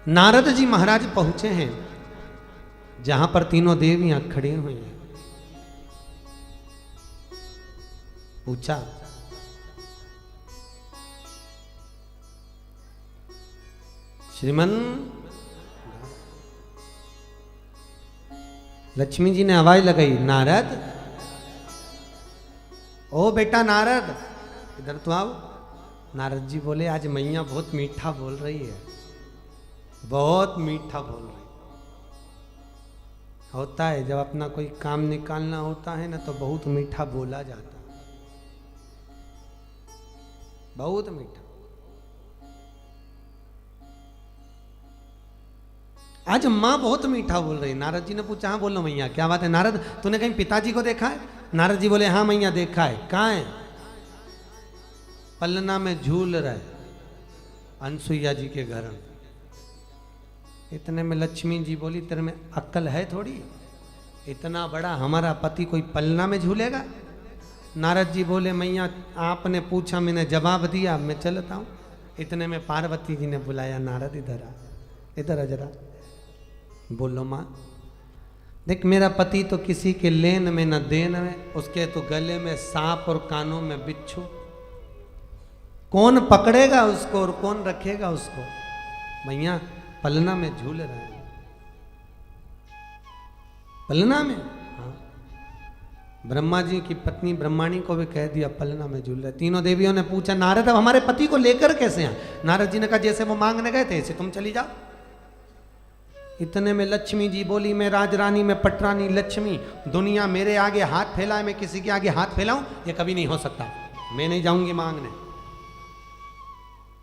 नारद जी महाराज पहुंचे हैं जहां पर तीनों देवियां खड़ी हुई हैं। पूछा, श्रीमन लक्ष्मी जी ने आवाज लगाई, नारद, ओ बेटा नारद, इधर तो आओ। नारद जी बोले, आज मैया बहुत मीठा बोल रही है, बहुत मीठा बोल रही है। होता है जब अपना कोई काम निकालना होता है ना तो बहुत मीठा बोला जाता है, बहुत मीठा। आज माँ बहुत मीठा बोल रही है। नारद जी ने पूछा, हाँ बोलो मैया, क्या बात है? नारद, तूने कहीं पिताजी को देखा है? नारद जी बोले, हाँ मैया देखा है। कहाँ है? पलना में झूल रहे अनसुईया जी के घर में। इतने में लक्ष्मी जी बोली, तेरे में अक्ल है थोड़ी? इतना बड़ा हमारा पति कोई पलना में झूलेगा? नारद जी बोले, मैया आपने पूछा, मैंने जवाब दिया, मैं चलता हूँ। इतने में पार्वती जी ने बुलाया, नारद इधर आ, इधर आ जरा। बोलो माँ, देख मेरा पति तो किसी के लेन में न देन में, उसके तो गले में सांप और कानों में बिच्छू। कौन पकड़ेगा उसको और कौन रखेगा उसको? भैया पलना में झूल रहे हैं, पलना में। हाँ, ब्रह्मा जी की पत्नी ब्रह्माणी को भी कह दिया पलना में झूल रहे। तीनों देवियों ने पूछा, नारद अब हमारे पति को लेकर कैसे आए? नारद जी ने कहा, जैसे वो मांगने गए थे ऐसे तुम चली जाओ। इतने में लक्ष्मी जी बोली, मैं राजरानी, मैं पटरानी लक्ष्मी, दुनिया मेरे आगे हाथ फैलाए, मैं किसी के आगे हाथ फैलाऊं? ये कभी नहीं हो सकता, मैं नहीं जाऊंगी मांगने।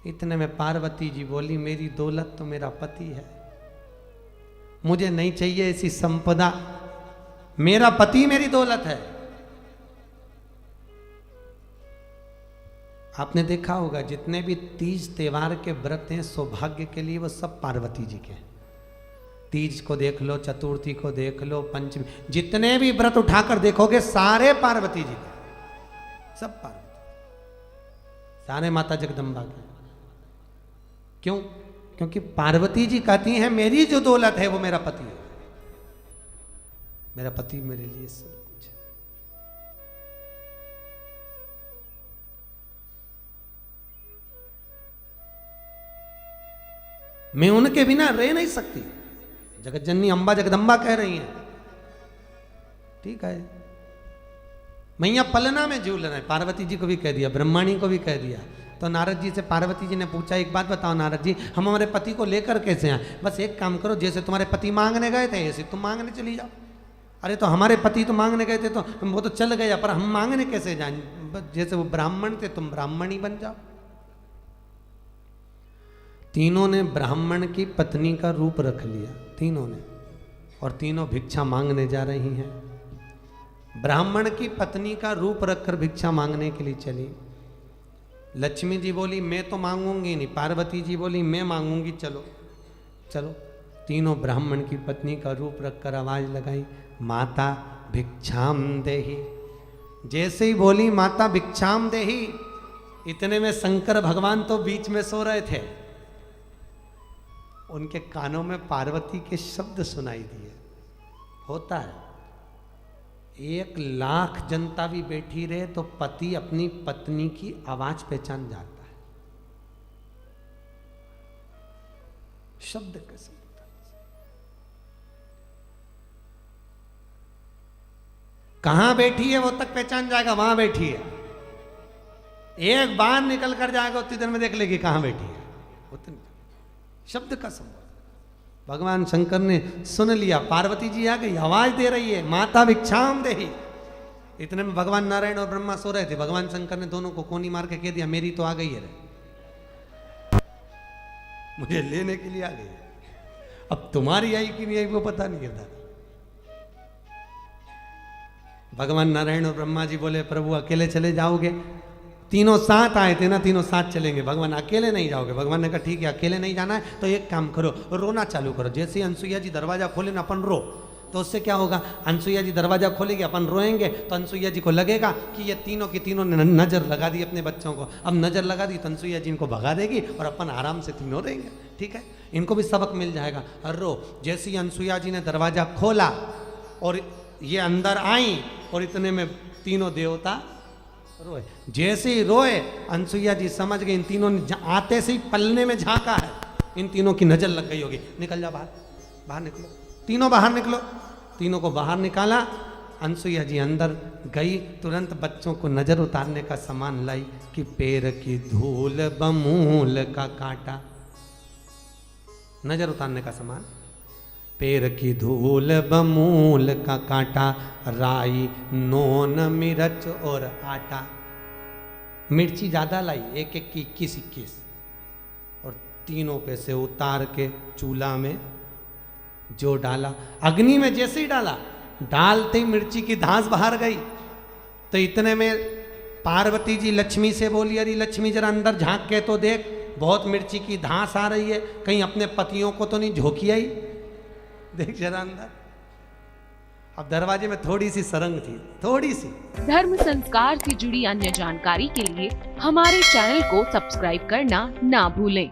इतने में पार्वती जी बोली, मेरी दौलत तो मेरा पति है, मुझे नहीं चाहिए ऐसी संपदा, मेरा पति मेरी दौलत है। आपने देखा होगा जितने भी तीज त्योहार के व्रत हैं सौभाग्य के लिए, वो सब पार्वती जी के हैं। तीज को देख लो, चतुर्थी को देख लो, पंचमी, जितने भी व्रत उठाकर देखोगे सारे पार्वती जी के, सब पार्वती, सारे माता जगदम्बा के। क्यों? क्योंकि पार्वती जी कहती हैं, मेरी जो दौलत है वो मेरा पति है, मेरा पति मेरे लिए सब कुछ है। मैं उनके बिना रह नहीं सकती। जगत जननी अंबा जगदम्बा कह रही हैं, ठीक है। मैया पलना में झूल रहे हैं, पार्वती जी को भी कह दिया, ब्रह्माणी को भी कह दिया। तो नारद जी से पार्वती जी ने पूछा, एक बात बताओ नारद जी, हम हमारे पति को लेकर कैसे आए? बस एक काम करो, जैसे तुम्हारे पति मांगने गए थे ऐसे तुम मांगने चली जाओ। अरे तो हमारे पति तो मांगने गए थे तो वो तो चल गया, पर हम मांगने कैसे जाएं? बस जैसे वो ब्राह्मण थे तुम ब्राह्मणी बन जाओ। तीनों ने ब्राह्मण की पत्नी का रूप रख लिया, तीनों ने, और तीनों भिक्षा मांगने जा रही हैं। ब्राह्मण की पत्नी का रूप रखकर भिक्षा मांगने के लिए चली। लक्ष्मी जी बोली, मैं तो मांगूंगी नहीं। पार्वती जी बोली, मैं मांगूंगी, चलो चलो। तीनों ब्राह्मण की पत्नी का रूप रखकर आवाज लगाई, माता भिक्षाम देहि। जैसे ही बोली माता भिक्षाम देहि, इतने में शंकर भगवान तो बीच में सो रहे थे, उनके कानों में पार्वती के शब्द सुनाई दिए। होता है, 1,00,000 जनता भी बैठी रहे तो पति अपनी पत्नी की आवाज पहचान जाता है, शब्द कैसे। कहां बैठी है वो तक पहचान जाएगा, वहां बैठी है। एक बार निकल कर जाएगा उतनी देर में देख लेगी कहां बैठी है, उतनी शब्द का संबंध। भगवान शंकर ने सुन लिया, पार्वती जी आ गई, आवाज दे रही है, माता भिक्षाम देहि। इतने में भगवान नारायण और ब्रह्मा सो रहे थे। भगवान शंकर ने दोनों को कोनी मार के कह दिया, मेरी तो आ गई है, मुझे लेने के लिए आ गई है। अब तुम्हारी आई कि नहीं आई वो पता नहीं था। भगवान नारायण और ब्रह्मा जी बोले, प्रभु अकेले चले जाओगे? तीनों साथ आए थे ना, तीनों साथ चलेंगे। भगवान अकेले नहीं जाओगे। भगवान ने कहा ठीक है, अकेले नहीं जाना है तो एक काम करो, रोना चालू करो। जैसे ही अनसुईया जी दरवाजा खोले ना, अपन रो। तो उससे क्या होगा, अनसुईया जी दरवाजा खोलेगी, अपन रोएंगे तो अनसुईया जी को लगेगा कि ये तीनों की तीनों ने नजर लगा दी अपने बच्चों को। अब नजर लगा दी तो अनसुईया जी इनको भगा देगी और अपन आराम से तीनों रहेंगे। ठीक है, इनको भी सबक मिल जाएगा। और रो, जैसे ही अनसुईया जी ने दरवाजा खोला और ये अंदर आई और इतने में तीनों देवता रोए। जैसे ही रोए अनसुईया जी समझ गए इन तीनों ने आते से ही पलने में झांका है, इन तीनों की नजर लग गई होगी। निकल जा बाहर, बाहर निकलो, तीनों बाहर निकलो। तीनों को बाहर निकाला, अनसुईया जी अंदर गई, तुरंत बच्चों को नजर उतारने का सामान लाई कि पैर की धूल बमूल का कांटा। नजर उतारने का सामान, पैर की धूल बमूल का कांटा, राई नोन मिर्च और आटा। मिर्ची ज्यादा लाई, एक एक की 21-21, और तीनों पे से उतार के चूल्हा में जो डाला, अग्नि में जैसे ही डाला, डालते ही मिर्ची की धांस बाहर गई। तो इतने में पार्वती जी लक्ष्मी से बोली, अरे लक्ष्मी जरा अंदर झांक के तो देख, बहुत मिर्ची की धांस आ रही है, कहीं अपने पतियों को तो नहीं झोंकी आई, देख जरा अंदर। अब दरवाजे में थोड़ी सी सरंग थी, थोड़ी सी। धर्म संस्कार से जुड़ी अन्य जानकारी के लिए हमारे चैनल को सब्सक्राइब करना ना भूलें।